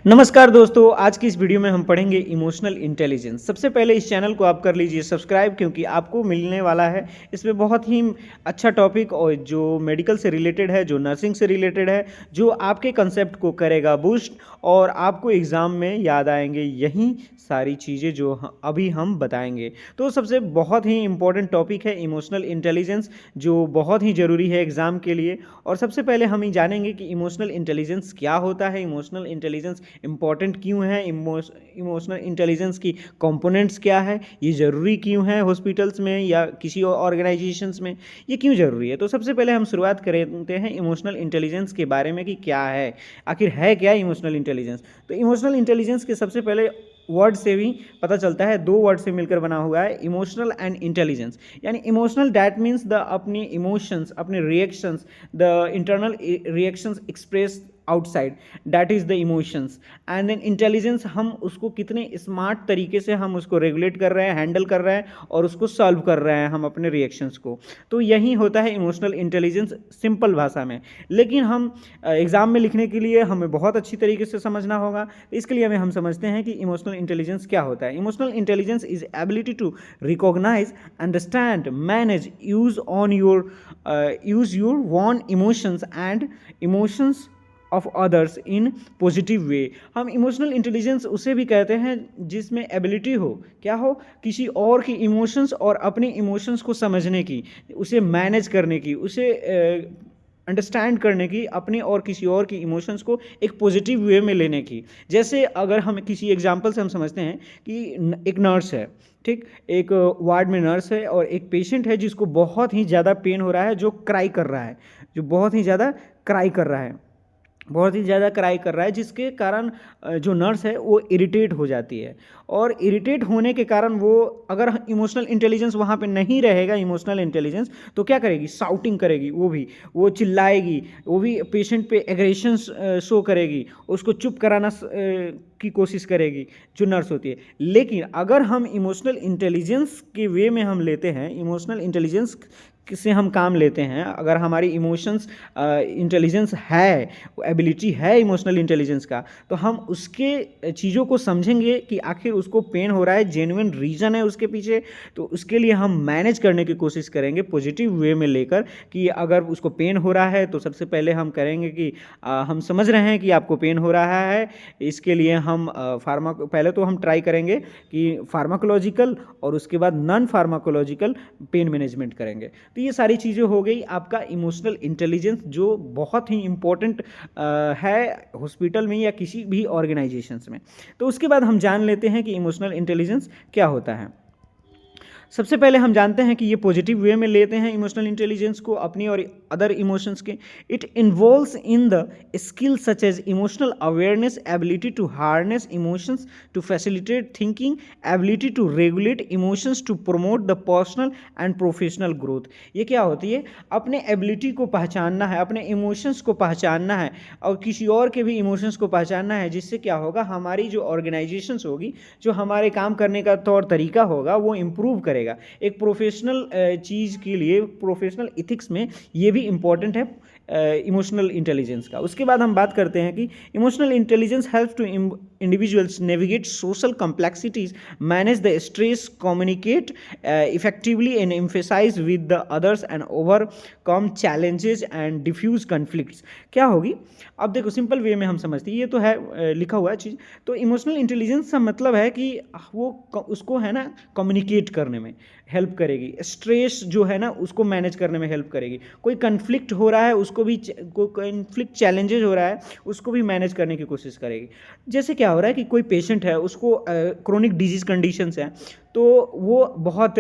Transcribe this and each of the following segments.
नमस्कार दोस्तों, आज की इस वीडियो में हम पढ़ेंगे इमोशनल इंटेलिजेंस। सबसे पहले इस चैनल को आप कर लीजिए सब्सक्राइब, क्योंकि आपको मिलने वाला है इसमें बहुत ही अच्छा टॉपिक और जो मेडिकल से रिलेटेड है, जो नर्सिंग से रिलेटेड है, जो आपके कंसेप्ट को करेगा बूस्ट और आपको एग्ज़ाम में याद आएंगे यही सारी चीज़ें जो अभी हम बताएंगे। तो सबसे बहुत ही इम्पोर्टेंट टॉपिक है इमोशनल इंटेलिजेंस, जो बहुत ही ज़रूरी है एग्ज़ाम के लिए। और सबसे पहले हम ये जानेंगे कि इमोशनल इंटेलिजेंस क्या होता है, इमोशनल इंटेलिजेंस इम्पॉर्टेंट क्यों है, इमोशनल इंटेलिजेंस की कंपोनेंट्स क्या है, ये ज़रूरी क्यों है हॉस्पिटल्स में या किसी और ऑर्गेनाइजेशंस में, ये क्यों ज़रूरी है। तो सबसे पहले हम शुरुआत करते हैं इमोशनल इंटेलिजेंस के बारे में कि क्या है, आखिर है क्या इमोशनल इंटेलिजेंस। तो इमोशनल इंटेलिजेंस के सबसे पहले वर्ड से भी पता चलता है, दो वर्ड से मिलकर बना हुआ है, इमोशनल एंड इंटेलिजेंस। यानी इमोशनल डैट मीन्स द अपनी इमोशंस, अपने reactions, the internal reactions express outside, that is the emotions. And then intelligence, हम उसको कितने स्मार्ट तरीके से हम उसको रेगुलेट कर रहे हैं, हैंडल कर रहे हैं और उसको सॉल्व कर रहे हैं हम अपने रिएक्शंस को। तो यही होता है इमोशनल इंटेलिजेंस सिंपल भाषा में। लेकिन हम एग्ज़ाम में लिखने के लिए हमें बहुत अच्छी तरीके से समझना होगा। तो इसके लिए हम समझते हैं कि इमोशनल इंटेलिजेंस क्या होता है। Emotional intelligence is ability to recognise, understand, manage, use your own emotions and emotions of others in positive way. हम इमोशनल इंटेलिजेंस उसे भी कहते हैं जिसमें एबिलिटी हो, क्या हो, किसी और की इमोशंस और अपने इमोशंस को समझने की, उसे मैनेज करने की, उसे अंडरस्टैंड करने की, अपने और किसी और की इमोशंस को एक पॉजिटिव वे में लेने की। जैसे अगर हम किसी एग्जांपल से हम समझते हैं कि एक नर्स है, ठीक, एक वार्ड में नर्स है और एक पेशेंट है जिसको बहुत ही ज़्यादा पेन हो रहा है, जो क्राई कर रहा है, जो बहुत ही ज़्यादा क्राई कर रहा है, बहुत ही ज़्यादा क्राई कर रहा है, जिसके कारण जो नर्स है वो इरिटेट हो जाती है। और इरिटेट होने के कारण वो, अगर इमोशनल इंटेलिजेंस वहाँ पे नहीं रहेगा, इमोशनल इंटेलिजेंस, तो क्या करेगी, शाउटिंग करेगी, वो चिल्लाएगी, वो भी पेशेंट पे एग्रेशन शो करेगी, उसको चुप कराना की कोशिश करेगी, जो नर्स होती है। लेकिन अगर हम इमोशनल इंटेलिजेंस के वे में हम लेते हैं, इमोशनल इंटेलिजेंस से हम काम लेते हैं, अगर हमारी इमोशंस इंटेलिजेंस है, एबिलिटी है इमोशनल इंटेलिजेंस का, तो हम उसके चीज़ों को समझेंगे कि आखिर उसको पेन हो रहा है, जेन्युइन रीज़न है उसके पीछे, तो उसके लिए हम मैनेज करने की कोशिश करेंगे पॉजिटिव वे में लेकर, कि अगर उसको पेन हो रहा है तो सबसे पहले हम करेंगे कि हम समझ रहे हैं कि आपको पेन हो रहा है, इसके लिए हम पहले तो हम ट्राई करेंगे कि फार्माकोलॉजिकल और उसके बाद नॉन फार्माकोलॉजिकल पेन मैनेजमेंट करेंगे। तो ये सारी चीज़ें हो गई आपका इमोशनल इंटेलिजेंस, जो बहुत ही इम्पोर्टेंट है हॉस्पिटल में या किसी भी ऑर्गेनाइजेशंस में। तो उसके बाद हम जान लेते हैं कि इमोशनल इंटेलिजेंस क्या होता है। सबसे पहले हम जानते हैं कि ये पॉजिटिव वे में लेते हैं इमोशनल इंटेलिजेंस को, अपनी और अदर इमोशंस के। It involves in the skill such as emotional awareness, ability to harness emotions to facilitate thinking, ability to regulate emotions to promote the personal and professional growth. ये क्या होती है, अपने ability को पहचानना है, अपने इमोशंस को पहचानना है और किसी और के भी इमोशंस को पहचानना है, जिससे क्या होगा, हमारी जो ऑर्गेनाइजेशंस होगी, जो हमारे काम करने का तौर तरीका होगा, वो इम्प्रूव करेगा। एक प्रोफेशनल चीज़ के लिए, प्रोफेशनल इथिक्स में ये भी इम्पॉर्टेंट है इमोशनल इंटेलिजेंस का। उसके बाद हम बात करते हैं कि emotional intelligence helps to individuals navigate social complexities, manage the stress, communicate effectively and emphasise with the others and overcome challenges and diffuse conflicts. क्या होगी, अब देखो सिंपल वे में हम समझते हैं, ये तो है लिखा हुआ चीज़। तो इमोशनल इंटेलिजेंस का मतलब है कि वो उसको है ना कम्युनिकेट करने में हेल्प करेगी, स्ट्रेस जो है ना उसको मैनेज करने में हेल्प करेगी, कोई कन्फ्लिक्ट हो रहा है उसको भी, कोई कन्फ्लिक्ट चैलेंजेस हो रहा है उसको भी मैनेज करने की कोशिश करेगी। जैसे क्या हो रहा है कि कोई पेशेंट है, उसको क्रोनिक डिजीज कंडीशंस है, तो वो बहुत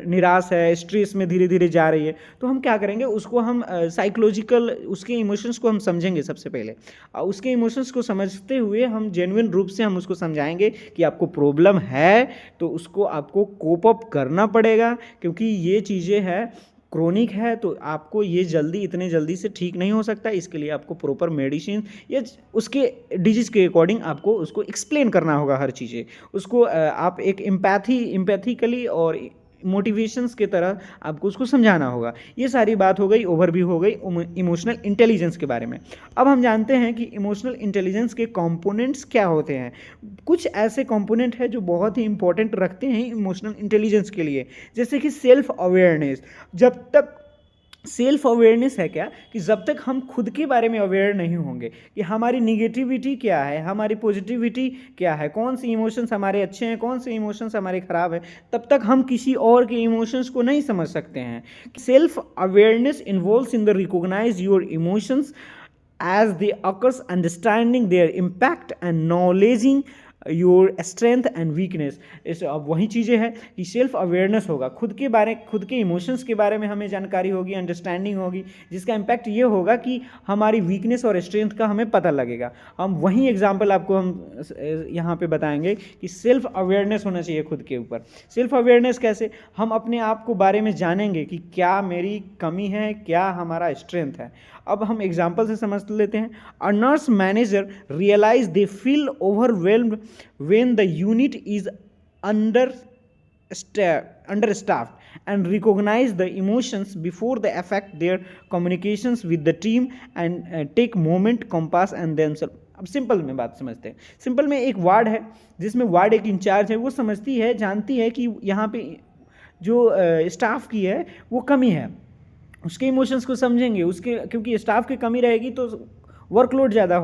निराश है, स्ट्रेस में धीरे धीरे जा रही है, तो हम क्या करेंगे, उसको हम साइकोलॉजिकल उसके इमोशंस को हम समझेंगे सबसे पहले। उसके इमोशंस को समझते हुए हम जेन्युइन रूप से हम उसको समझाएंगे कि आपको प्रॉब्लम है, तो उसको आपको कोप अप करना पड़ेगा, क्योंकि ये चीज़ें हैं क्रोनिक है, तो आपको ये इतने जल्दी से ठीक नहीं हो सकता। इसके लिए आपको प्रॉपर मेडिसिन या उसके डिजीज़ के अकॉर्डिंग आपको उसको एक्सप्लेन करना होगा हर चीज़ें। उसको आप एक एम्पैथिकली और मोटिवेशंस के तरह आपको उसको समझाना होगा। ये सारी बात हो गई, ओवरव्यू हो गई इमोशनल इंटेलिजेंस के बारे में। अब हम जानते हैं कि इमोशनल इंटेलिजेंस के कंपोनेंट्स क्या होते हैं। कुछ ऐसे कंपोनेंट हैं जो बहुत ही इंपॉर्टेंट रखते हैं इमोशनल इंटेलिजेंस के लिए, जैसे कि सेल्फ अवेयरनेस। जब तक सेल्फ अवेयरनेस है क्या, कि जब तक हम खुद के बारे में अवेयर नहीं होंगे कि हमारी निगेटिविटी क्या है, हमारी पॉजिटिविटी क्या है, कौन सी इमोशंस हमारे अच्छे हैं, कौन से इमोशंस हमारे खराब हैं, तब तक हम किसी और के इमोशंस को नहीं समझ सकते हैं। Self awareness involves in the recognise your emotions as they occurs, understanding their impact and knowledging your strength and weakness. इस अब वही चीज़ें हैं कि सेल्फ अवेयरनेस होगा, खुद के इमोशंस के बारे में हमें जानकारी होगी, अंडरस्टैंडिंग होगी, जिसका इम्पैक्ट ये होगा कि हमारी वीकनेस और स्ट्रेंथ का हमें पता लगेगा। हम वही एग्जांपल आपको हम यहाँ पे बताएंगे कि सेल्फ अवेयरनेस होना चाहिए खुद के ऊपर। सेल्फ अवेयरनेस कैसे, हम अपने आप को बारे में जानेंगे कि क्या मेरी कमी है, क्या हमारा स्ट्रेंथ है। अब हम एग्जाम्पल से समझ लेते हैं। A nurse manager realise they feel overwhelmed when the unit is understaffed and recognize the emotions before they affect their communications with the team and take moment compass and themselves। अब simple में बात समझते हैं। Simple में एक ward है जिसमें ward एक इंचार्ज है, वो समझती है, जानती है कि यहाँ पे जो स्टाफ की है वो कमी है, उसके इमोशंस को समझेंगे, उसके क्योंकि स्टाफ की कमी रहेगी तो वर्कलोड ज़्यादा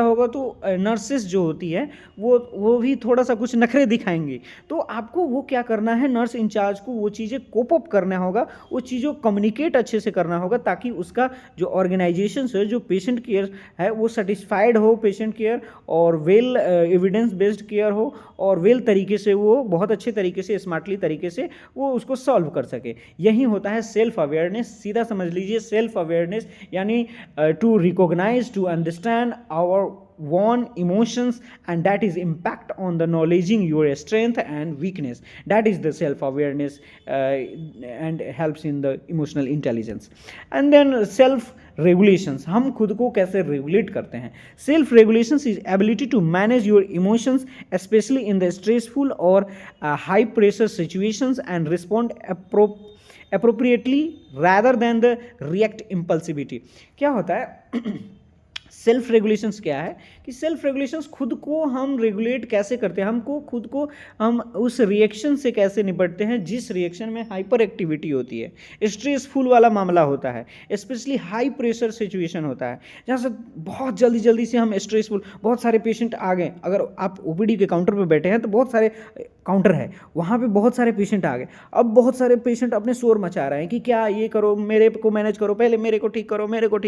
होगा तो नर्सेस जो होती है वो भी थोड़ा सा कुछ नखरे दिखाएंगे। तो आपको वो क्या करना है, नर्स इंचार्ज को वो चीज़ें कोप अप करना होगा, वो चीज़ों कम्युनिकेट अच्छे से करना होगा, ताकि उसका जो ऑर्गेनाइजेशन है, जो पेशेंट केयर है, वो सेटिस्फाइड हो पेशेंट केयर, और वेल एविडेंस बेस्ड केयर हो, और वेल तरीके से वो बहुत अच्छे तरीके से, स्मार्टली तरीके से वो उसको सॉल्व कर सके। यही होता है सेल्फ अवेयरनेस। सीधा समझ लीजिए, सेल्फ अवेयरनेस यानी to recognize, to understand our own emotions, and that is impact on the knowledging your strength and weakness. That is the self awareness and helps in the emotional intelligence. And then self regulations, हम खुद को कैसे regulate करते हैं। Self regulations is ability to manage your emotions specially in the stressful और high pressure situations and respond appropriately rather than the react impulsivity। क्या होता है सेल्फ रेगुलेशंस क्या है, कि सेल्फ रेगुलेशंस खुद को हम रेगुलेट कैसे करते हैं, हमको खुद को हम उस रिएक्शन से कैसे निपटते हैं जिस रिएक्शन में हाइपर एक्टिविटी होती है, स्ट्रेसफुल वाला मामला होता है, स्पेशली हाई प्रेशर सिचुएशन होता है, जहाँ से बहुत जल्दी से हम स्ट्रेसफुल, बहुत सारे पेशेंट आ गए, अगर आप ओपीडी के काउंटर पर बैठे हैं तो बहुत सारे काउंटर है, वहाँ पे बहुत सारे पेशेंट आ गए। अब बहुत सारे पेशेंट अपने शोर मचा रहे हैं कि क्या ये करो, मेरे को मैनेज करो, पहले मेरे को ठीक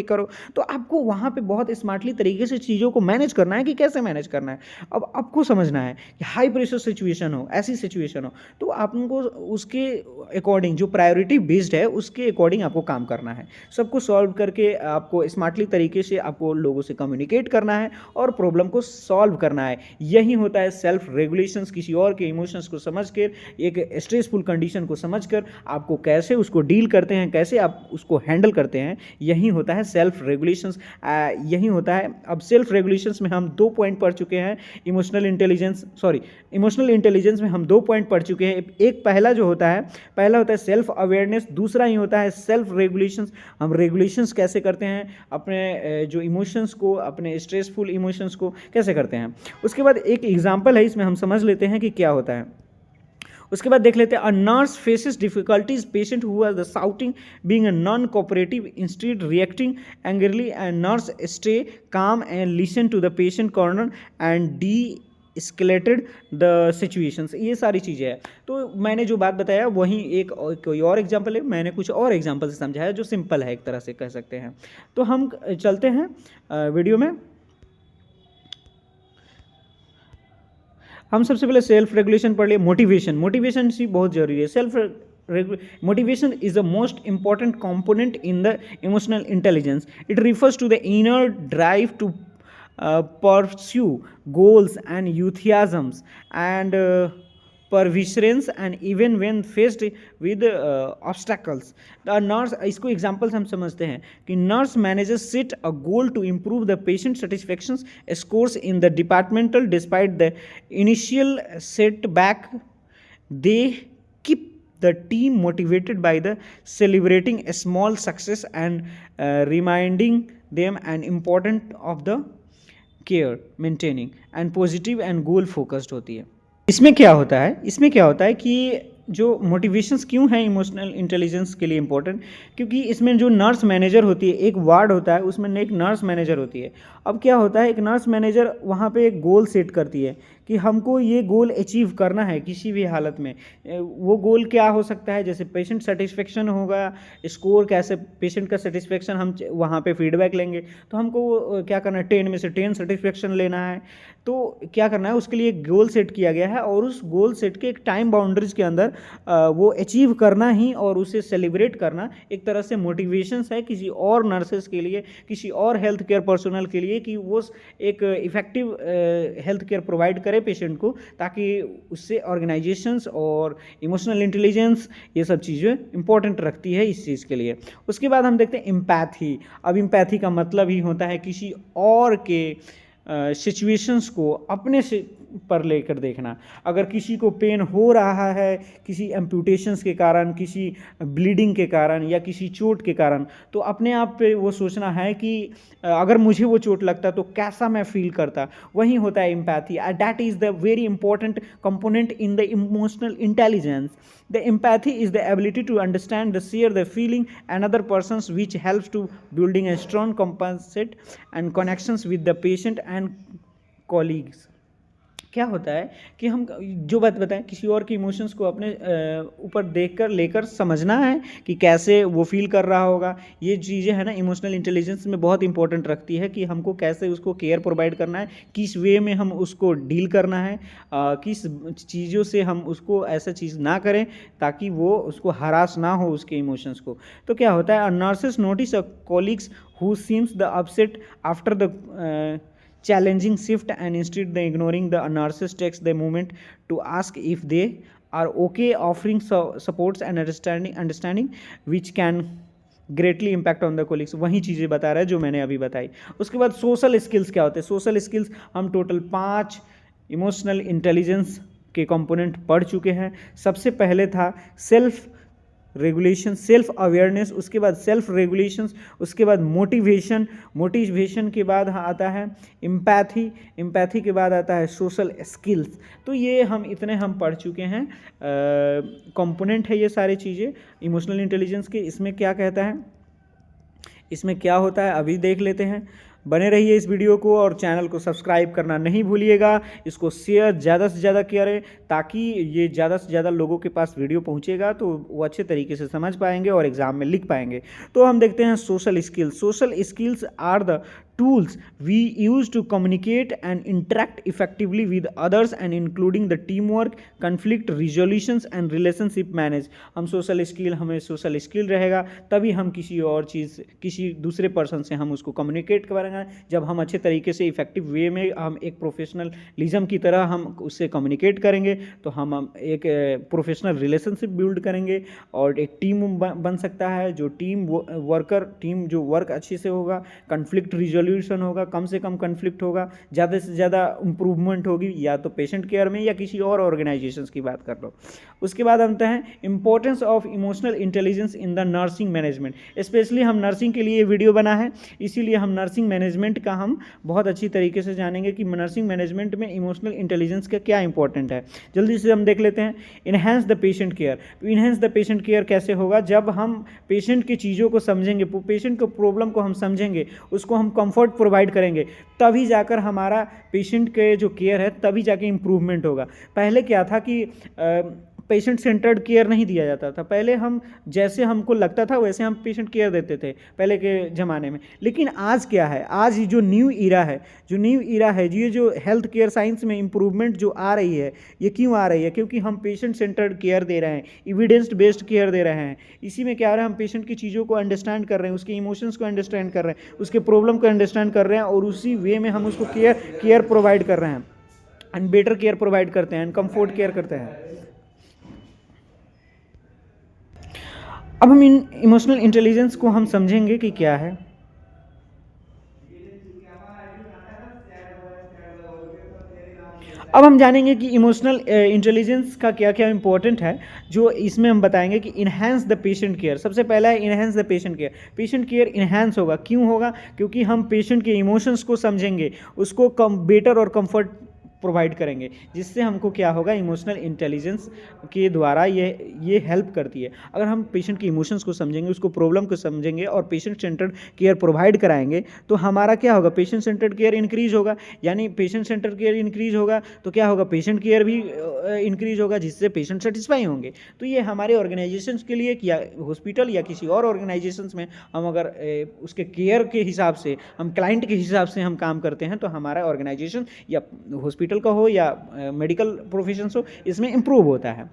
करो। तो आपको वहाँ पे बहुत स्मार्टली तरीके से चीज़ों को मैनेज करना है कि कैसे मैनेज करना है। अब आपको समझना है कि हाई प्रेशर सिचुएशन हो, ऐसी सिचुएशन हो, तो आपको उसके अकॉर्डिंग, जो प्रायोरिटी बेस्ड है उसके अकॉर्डिंग आपको काम करना है। सबको सॉल्व करके आपको स्मार्टली तरीके से आपको लोगों से कम्युनिकेट करना है और प्रॉब्लम को सॉल्व करना है। यही होता है सेल्फ रेगुलेशंस। किसी और के इमोशंस को समझकर, एक स्ट्रेसफुल कंडीशन को समझकर आपको कैसे उसको डील करते हैं, कैसे आप उसको हैंडल करते हैं, यही होता है सेल्फ रेगुलेशंस। यही होता है। अब सेल्फ रेगुलेशंस में हम 2 पॉइंट पढ़ चुके हैं। इमोशनल इंटेलिजेंस में हम 2 पॉइंट पढ़ चुके हैं। एक पहला होता है सेल्फ अवेयरनेस, दूसरा ही होता है सेल्फ रेगुलेशंस। हम रेगुलेशंस कैसे करते हैं अपने जो इमोशंस को, अपने स्ट्रेसफुल इमोशंस को कैसे करते हैं। उसके बाद एक एग्जाम्पल है, इसमें हम समझ लेते हैं कि क्या होता है। उसके बाद देख लेते हैं, a nurse faces difficulties patient who are the shouting being a non cooperative instead reacting angrily and nurse stay calm and listen to the patient corner and de escalated the situations. ये सारी चीज़ें हैं। तो मैंने जो बात बताया वही एक कोई और एग्जांपल है, मैंने कुछ और एग्जांपल से समझाया जो सिंपल है, एक तरह से कह सकते हैं। तो हम चलते हैं वीडियो में। हम सबसे पहले सेल्फ रेगुलेशन पढ़ लिए। मोटिवेशन सी बहुत जरूरी है। Self motivation is the most important component in the emotional intelligence. It refers to the inner drive to pursue goals and enthusiasms and perseverance and even when faced with obstacles. The nurse, इसको examples हम समझते हैं कि nurse managers set a goal to improve the patient satisfaction scores in the departmental despite the initial setback they keep the team motivated by the celebrating a small success and reminding them an important of the care maintaining and positive and goal focused होती है। इसमें क्या होता है कि जो motivations क्यों है इमोशनल इंटेलिजेंस के लिए इम्पोर्टेंट, क्योंकि इसमें जो नर्स मैनेजर होती है, एक वार्ड होता है उसमें एक नर्स मैनेजर होती है। अब क्या होता है, एक नर्स मैनेजर वहाँ पे एक गोल सेट करती है कि हमको ये गोल अचीव करना है किसी भी हालत में। वो गोल क्या हो सकता है, जैसे पेशेंट सेटिस्फेक्शन होगा, स्कोर कैसे पेशेंट का सेटिस्फेक्शन हम वहाँ पे फीडबैक लेंगे, तो हमको क्या करना है, 10 में से 10 सेटिस्फेक्शन लेना है। तो क्या करना है, उसके लिए एक गोल सेट किया गया है और उस गोल सेट के एक टाइम बाउंड्रीज के अंदर वो अचीव करना ही और उसे सेलिब्रेट करना एक तरह से मोटिवेशंस है किसी और नर्सेस के लिए, किसी और हेल्थ केयर पर्सनल के लिए, कि वो एक इफ़ेक्टिव हेल्थ केयर प्रोवाइड करे पेशेंट को, ताकि उससे ऑर्गेनाइजेशंस और इमोशनल इंटेलिजेंस ये सब चीज़ें इंपॉर्टेंट रखती है इस चीज़ के लिए। उसके बाद हम देखते हैं एम्पैथी। अब एम्पैथी का मतलब ही होता है किसी और के सिचुएशंस को अपने से पर लेकर देखना। अगर किसी को पेन हो रहा है किसी एम्पूटेशंस के कारण, किसी ब्लीडिंग के कारण या किसी चोट के कारण, तो अपने आप पे वो सोचना है कि अगर मुझे वो चोट लगता तो कैसा मैं फील करता। वही होता है empathy. That is the very important component in the emotional intelligence. The empathy is the ability to understand, share the feeling another person's, which helps to building a strong compassionate and connections with the patient and colleagues। क्या होता है कि हम जो बात बताएं, किसी और के इमोशंस को अपने ऊपर देखकर लेकर समझना है कि कैसे वो फील कर रहा होगा। ये चीज़ें है ना इमोशनल इंटेलिजेंस में बहुत इंपॉर्टेंट रखती है कि हमको कैसे उसको केयर प्रोवाइड करना है, किस वे में हम उसको डील करना है, किस चीज़ों से हम उसको ऐसा चीज़ ना करें ताकि वो उसको हरास ना हो उसके इमोशंस को। तो क्या होता है, nurses notice a colleagues who seems the upset after the challenging shift, and instead the ignoring the nurses takes the moment to ask if they are okay, offering supports and understanding which can greatly impact on the colleagues. वही चीज़ें बता रहा है जो मैंने अभी बताई। उसके बाद सोशल स्किल्स क्या होते हैं। सोशल स्किल्स हम टोटल 5 इमोशनल इंटेलिजेंस के कंपोनेंट पढ़ चुके हैं। सबसे पहले था सेल्फ रेगुलेशन, सेल्फ अवेयरनेस, उसके बाद सेल्फ रेगुलेशंस, उसके बाद मोटिवेशन के बाद आता है एम्पैथी के बाद आता है सोशल स्किल्स। तो ये हम पढ़ चुके हैं, कंपोनेंट है ये सारी चीज़ें इमोशनल इंटेलिजेंस के। इसमें क्या कहता है, इसमें क्या होता है अभी देख लेते हैं। बने रहिए इस वीडियो को और चैनल को सब्सक्राइब करना नहीं भूलिएगा। इसको शेयर ज़्यादा से ज़्यादा करें ताकि ये ज़्यादा से ज़्यादा लोगों के पास वीडियो पहुंचेगा तो वो अच्छे तरीके से समझ पाएंगे और एग्ज़ाम में लिख पाएंगे। तो हम देखते हैं social skills. Social skills are the tools we use to communicate and interact effectively with others and including the teamwork, conflict resolutions and relationship manage। हमें सोशल स्किल रहेगा तभी हम किसी दूसरे पर्सन से हम उसको कम्युनिकेट करेंगे। जब हम अच्छे तरीके से इफेक्टिव वे में हम एक प्रोफेशनलिज्म की तरह हम उससे कम्युनिकेट करेंगे तो हम एक प्रोफेशनल रिलेशनशिप बिल्ड करेंगे और एक टीम बन सकता है। जो टीम जो वर्क अच्छे से होगा, कन्फ्लिक्ट रिजोल्यूशन होगा, कम से कम कन्फ्लिक्ट होगा, ज़्यादा से ज़्यादा इम्प्रूवमेंट होगी या तो पेशेंट केयर में या किसी और ऑर्गेनाइजेशंस की बात कर लो। उसके बाद आते हैं importance of emotional intelligence in the nursing management. Specially हम नर्सिंग के लिए वीडियो बना है, इसीलिए हम नर्सिंग मैनेजमेंट का हम बहुत अच्छी तरीके से जानेंगे कि नर्सिंग मैनेजमेंट में इमोशनल इंटेलिजेंस का क्या इंपॉर्टेंट है। जल्दी से हम देख लेते हैं। Enhance the patient care. Enhance the patient care कैसे होगा, जब हम पेशेंट की चीज़ों को समझेंगे, पेशेंट को प्रॉब्लम को हम समझेंगे, उसको हम कंफर्ट प्रोवाइड करेंगे, तभी जाकर हमारा पेशेंट के जो केयर है तभी जाके इम्प्रूवमेंट होगा। पहले क्या था कि पेशेंट सेंटर्ड केयर नहीं दिया जाता था। पहले हम जैसे हमको लगता था वैसे हम पेशेंट केयर देते थे पहले के ज़माने में। लेकिन आज क्या है, आज जो न्यू ईरा है, ये जो हेल्थ केयर साइंस में इम्प्रूवमेंट जो आ रही है, ये क्यों आ रही है? क्योंकि हम पेशेंट सेंटर्ड केयर दे रहे हैं, एविडेंस बेस्ड केयर दे रहे हैं। इसी में क्या हो रहा है, हम पेशेंट की चीज़ों को अंडरस्टैंड कर रहे हैं, उसके इमोशंस को अंडरस्टैंड कर रहे हैं, उसके प्रॉब्लम को अंडरस्टैंड कर रहे हैं और उसी वे में हम उसको केयर प्रोवाइड कर रहे हैं एंड बेटर केयर प्रोवाइड करते हैं एंड कम्फर्ट केयर करते हैं। अब हम इन इमोशनल इंटेलिजेंस को हम समझेंगे कि क्या है। अब हम जानेंगे कि इमोशनल इंटेलिजेंस का क्या क्या इंपॉर्टेंट है, जो इसमें हम बताएंगे कि इन्हेंस द पेशेंट केयर। सबसे पहला है enhance the patient care. Patient care enhance होगा, क्यों होगा? क्योंकि हम पेशेंट के इमोशंस को समझेंगे, उसको कम बेटर और कंफर्ट प्रोवाइड करेंगे, जिससे हमको क्या होगा, इमोशनल इंटेलिजेंस के द्वारा ये हेल्प करती है। अगर हम पेशेंट के इमोशंस को समझेंगे, उसको प्रॉब्लम को समझेंगे और पेशेंट सेंटर्ड केयर प्रोवाइड कराएंगे, तो हमारा क्या होगा, पेशेंट सेंटर्ड केयर इंक्रीज होगा। यानी पेशेंट सेंटर्ड केयर इंक्रीज होगा तो क्या होगा, पेशेंट केयर भी इंक्रीज होगा, जिससे पेशेंट सेटिस्फाई होंगे। तो ये हमारे ऑर्गेनाइजेशन के लिए, या हॉस्पिटल या किसी और ऑर्गेनाइजेशन में हम अगर उसके केयर के हिसाब से, हम क्लाइंट के हिसाब से हम काम करते हैं, तो हमारा ऑर्गेनाइजेशन या हॉस्पिटल का हो या मेडिकल प्रोफेशन हो, इसमें इंप्रूव होता है।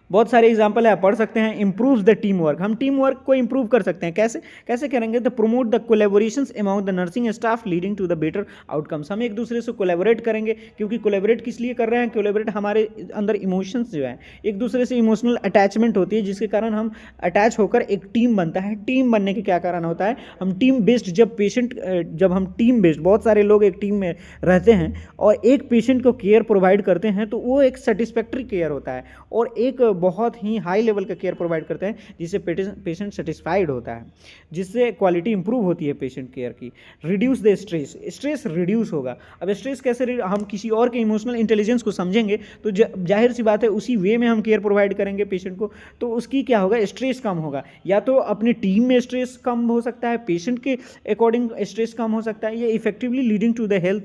बहुत सारे एग्जाम्पल है, आप पढ़ सकते हैं। इम्प्रूव्स द टीम वर्क, हम टीम वर्क को इंप्रूव कर सकते हैं। कैसे कैसे करेंगे? The promote the collaborations among the nursing staff leading to the better outcomes. हम एक दूसरे से कोलेबोरेट करेंगे, क्योंकि कोलेबोरेट किस लिए कर रहे हैं? कोलेबोरेट हमारे अंदर इमोशंस जो है, एक दूसरे से इमोशनल अटैचमेंट होती है, जिसके कारण हम अटैच होकर एक टीम बनता है। टीम बनने के क्या कारण होता है? हम टीम बेस्ड, जब हम टीम बेस्ड, बहुत सारे लोग एक टीम में रहते हैं और एक पेशेंट को केयर प्रोवाइड करते हैं, तो वो एक सेटिस्फैक्ट्री केयर होता है और एक बहुत ही हाई लेवल का केयर प्रोवाइड करते हैं, जिससे पेशेंट सेटिस्फाइड होता है, जिससे क्वालिटी इंप्रूव होती है पेशेंट केयर की। Reduce the stress, stress reduce होगा। अब स्ट्रेस कैसे? हम किसी और के इमोशनल इंटेलिजेंस को समझेंगे तो जाहिर सी बात है उसी वे में हम केयर प्रोवाइड करेंगे पेशेंट को, तो उसकी क्या होगा, स्ट्रेस कम होगा। या तो अपनी टीम में स्ट्रेस कम हो सकता है, पेशेंट के अकॉर्डिंग स्ट्रेस कम हो सकता है। ये effectively leading to the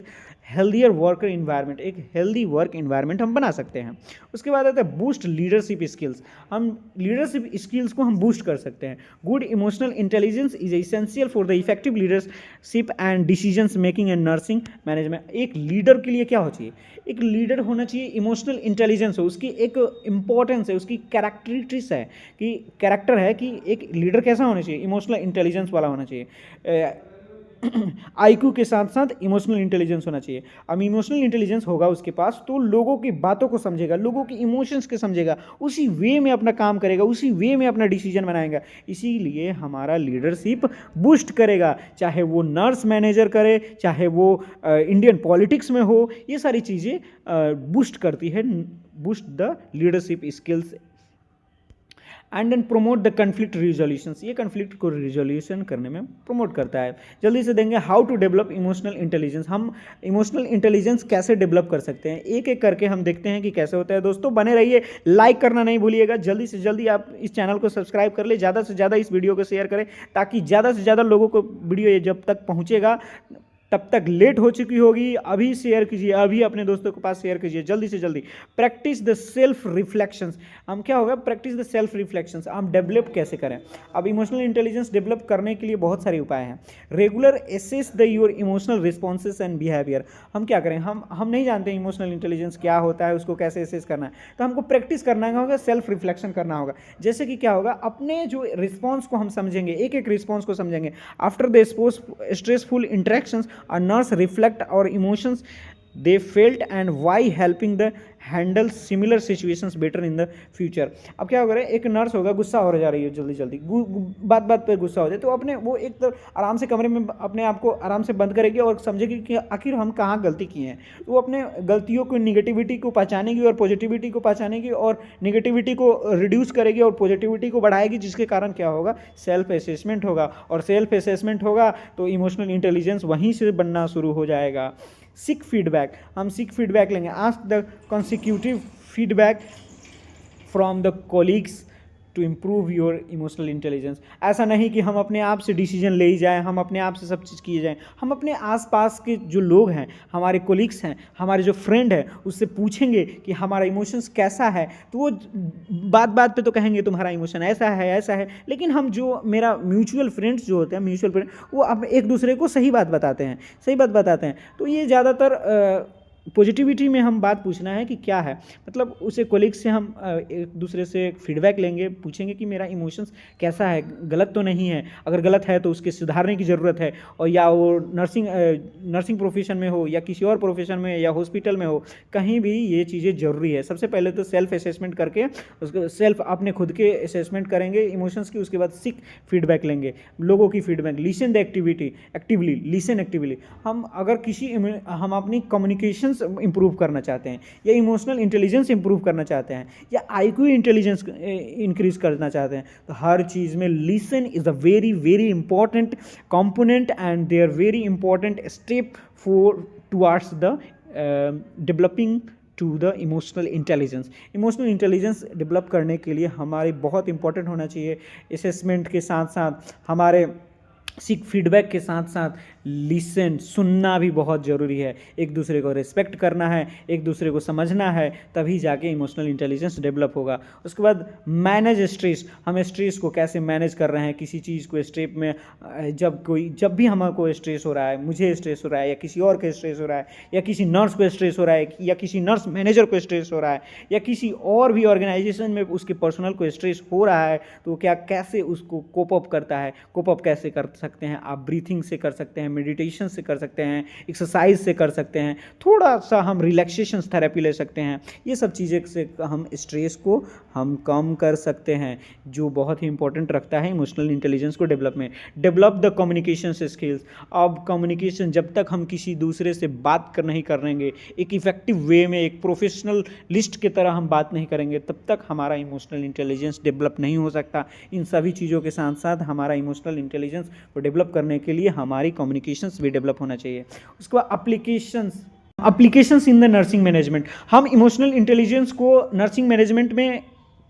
healthier worker environment, एक हेल्दी वर्क इन्वायरमेंट हम बना सकते हैं। उसके बाद आता है बूस्ट लीडरशिप स्किल्स, हम लीडरशिप स्किल्स को हम बूस्ट कर सकते हैं। Good emotional intelligence is essential for the effective leadership and decisions making and nursing management. एक लीडर के लिए क्या हो चाहिए? एक लीडर होना चाहिए इमोशनल इंटेलिजेंस हो, उसकी एक इंपॉर्टेंस है, उसकी कैरेक्टरिस्टिक्स है कि कैरेक्टर है कि एक लीडर कैसा होना चाहिए, इमोशनल इंटेलिजेंस वाला होना चाहिए। आईक्यू के साथ साथ इमोशनल इंटेलिजेंस होना चाहिए। अब इमोशनल इंटेलिजेंस होगा उसके पास, तो लोगों की बातों को समझेगा, लोगों की इमोशंस को समझेगा, उसी वे में अपना काम करेगा, उसी वे में अपना डिसीजन बनाएगा। इसीलिए हमारा लीडरशिप बूस्ट करेगा, चाहे वो नर्स मैनेजर करे, चाहे वो इंडियन पॉलिटिक्स में हो, ये सारी चीज़ें बूस्ट करती है, boost the leadership skills. And then promote the conflict resolutions, ये कन्फ्लिक्ट को रिजोल्यूशन करने में प्रोमोट करता है। जल्दी से देंगे how to develop emotional intelligence, हम इमोशनल इंटेलिजेंस कैसे डेवलप कर सकते हैं, एक एक करके हम देखते हैं कि कैसे होता है। दोस्तों बने रहिए, लाइक करना नहीं भूलिएगा, जल्दी से जल्दी आप इस चैनल को सब्सक्राइब कर ले, ज़्यादा से ज़्यादा इस वीडियो को शेयर करें, ताकि ज़्यादा से ज़्यादा लोगों को वीडियो जब तक पहुँचेगा तब तक लेट हो चुकी होगी। अभी शेयर कीजिए, अभी अपने दोस्तों के पास शेयर कीजिए, जल्दी से जल्दी। प्रैक्टिस द सेल्फ रिफ्लेक्शंस, हम क्या होगा, प्रैक्टिस द सेल्फ रिफ्लेक्शंस, हम डेवलप कैसे करें। अब इमोशनल इंटेलिजेंस डेवलप करने के लिए बहुत सारे उपाय हैं। Regular assess the your emotional responses and behaviour, हम क्या करें, हम नहीं जानते इमोशनल इंटेलिजेंस क्या होता है, उसको कैसे एसेस करना है, तो हमको प्रैक्टिस करना होगा, सेल्फ रिफ्लेक्शन करना होगा। जैसे कि क्या होगा, अपने जो रिस्पॉन्स को हम समझेंगे, एक एक रिस्पॉन्स को समझेंगे। After the stressful interactions a nurse reflect our emotions they felt and why helping the handle similar situations better in the future. अब क्या हो रहा है, एक नर्स होगा, गुस्सा हो जा रही है, जल्दी जल्दी बात बात पे गुस्सा हो जाए, तो अपने वो एक तो आराम से कमरे में अपने आप को आराम से बंद करेगी और समझेगी कि आखिर हम कहाँ गलती किए हैं। तो वो अपने गलतियों को, निगेटिविटी को पहचानेगी और पॉजिटिविटी को पहचानेगी और निगेटिविटी को रिड्यूस करेगी और पॉजिटिविटी को बढ़ाएगी, जिसके कारण क्या होगा, सेल्फ असेसमेंट होगा, और सेल्फ असेसमेंट होगा तो इमोशनल इंटेलिजेंस वहीं से बनना शुरू हो जाएगा। सीक फीडबैक, हम सीक फीडबैक लेंगे। Ask the consecutive feedback from the colleagues to improve your emotional intelligence. ऐसा नहीं कि हम अपने आप से डिसीजन ले ही जाएँ, हम अपने आप से सब चीज़ किए जाएँ, हम अपने आसपास के जो लोग हैं, हमारे कोलीग्स हैं, हमारे जो फ्रेंड है, उससे पूछेंगे कि हमारा इमोशंस कैसा है, तो वो बात बात पे तो कहेंगे तुम्हारा इमोशन ऐसा है, लेकिन हम जो मेरा म्यूचुअल फ्रेंड्स जो होते हैं, म्यूचुअल फ्रेंड, वो अपने एक दूसरे को सही बात बताते हैं। तो ये ज़्यादातर पॉजिटिविटी में हम बात पूछना है कि क्या है, मतलब उसे कोलिग से हम एक दूसरे से फीडबैक लेंगे, पूछेंगे कि मेरा इमोशंस कैसा है, गलत तो नहीं है, अगर गलत है तो उसके सुधारने की ज़रूरत है। और या वो नर्सिंग प्रोफेशन में हो या किसी और प्रोफेशन में या हॉस्पिटल में हो, कहीं भी ये चीज़ें ज़रूरी है। सबसे पहले तो सेल्फ असेसमेंट करके उसको अपने खुद के असेसमेंट करेंगे इमोशंस की, उसके बाद सीक फीडबैक लेंगे, लोगों की फीडबैक। लिसन द एक्टिवली, हम अगर हम अपनी कम्युनिकेशन कम्युनिकेशंस इंप्रूव करना चाहते हैं, या इमोशनल इंटेलिजेंस इंप्रूव करना चाहते हैं, या आईक्यू इंटेलिजेंस इंक्रीज करना चाहते हैं, तो हर चीज़ में listen is a very very important component and they are very important step for towards the developing to the emotional intelligence. Emotional intelligence develop करने के लिए हमारे बहुत इंपॉर्टेंट होना चाहिए, असेसमेंट के साथ साथ हमारे सीख फीडबैक के साथ साथ लिसन सुनना भी बहुत ज़रूरी है, एक दूसरे को रिस्पेक्ट करना है, एक दूसरे को समझना है, तभी जाके इमोशनल इंटेलिजेंस डेवलप होगा। उसके बाद मैनेज स्ट्रेस, हम स्ट्रेस को कैसे मैनेज कर रहे हैं, किसी चीज़ को स्टेप में जब भी हमको स्ट्रेस हो रहा है, मुझे स्ट्रेस हो रहा है या किसी और को स्ट्रेस हो रहा है, या किसी नर्स को स्ट्रेस हो रहा है, या किसी नर्स मैनेजर को स्ट्रेस हो रहा है, या किसी और भी ऑर्गेनाइजेशन में उसके पर्सनल को स्ट्रेस हो रहा है, तो क्या कैसे उसको कोप अप करता है, कोप अप कैसे कर सकते हैं आप, ब्रीथिंग से कर सकते हैं, मेडिटेशन से कर सकते हैं, एक्सरसाइज से कर सकते हैं, थोड़ा सा हम रिलैक्सेशन थेरेपी ले सकते हैं, ये सब चीज़ें से हम स्ट्रेस को हम कम कर सकते हैं, जो बहुत ही इंपॉर्टेंट रखता है इमोशनल इंटेलिजेंस को डेवलप में। डेवलप द कम्युनिकेशन स्किल्स, अब कम्युनिकेशन जब तक हम किसी दूसरे से बात नहीं करेंगे, एक इफेक्टिव वे में, एक प्रोफेशनल लिस्ट की तरह हम बात नहीं करेंगे, तब तक हमारा इमोशनल इंटेलिजेंस डेवलप नहीं हो सकता। इन सभी चीज़ों के साथ साथ हमारा इमोशनल इंटेलिजेंस को डेवलप करने के लिए हमारी कम्युनिकेशंस भी डेवलप होना चाहिए। उसके बाद applications in the nursing management, हम इमोशनल इंटेलिजेंस को नर्सिंग मैनेजमेंट में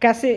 कैसे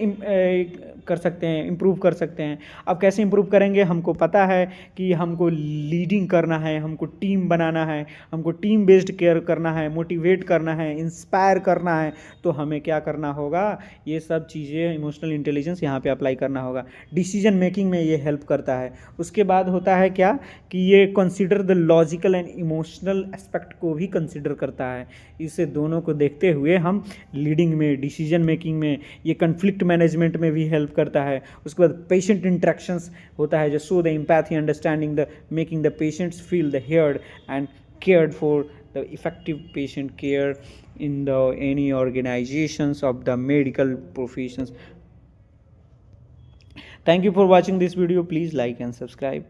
कर सकते हैं, इम्प्रूव कर सकते हैं। अब कैसे इम्प्रूव करेंगे, हमको पता है कि हमको लीडिंग करना है, हमको टीम बनाना है, हमको टीम बेस्ड केयर करना है, मोटिवेट करना है, इंस्पायर करना है, तो हमें क्या करना होगा, ये सब चीज़ें इमोशनल इंटेलिजेंस यहाँ पे अप्लाई करना होगा। डिसीजन मेकिंग में ये हेल्प करता है। उसके बाद होता है क्या कि ये consider the logical and emotional aspect को भी कंसिडर करता है। इसे दोनों को देखते हुए हम लीडिंग में, डिसीजन मेकिंग में, ये कॉन्फ्लिक्ट मैनेजमेंट में भी हेल्प करता है। उसके बाद पेशेंट इंटरेक्शंस होता है, जो show the empathy, understanding the, making the patients feel the heard and cared for the effective patient care in the any organizations of the medical professions. Thank you for watching this video. Please like and subscribe.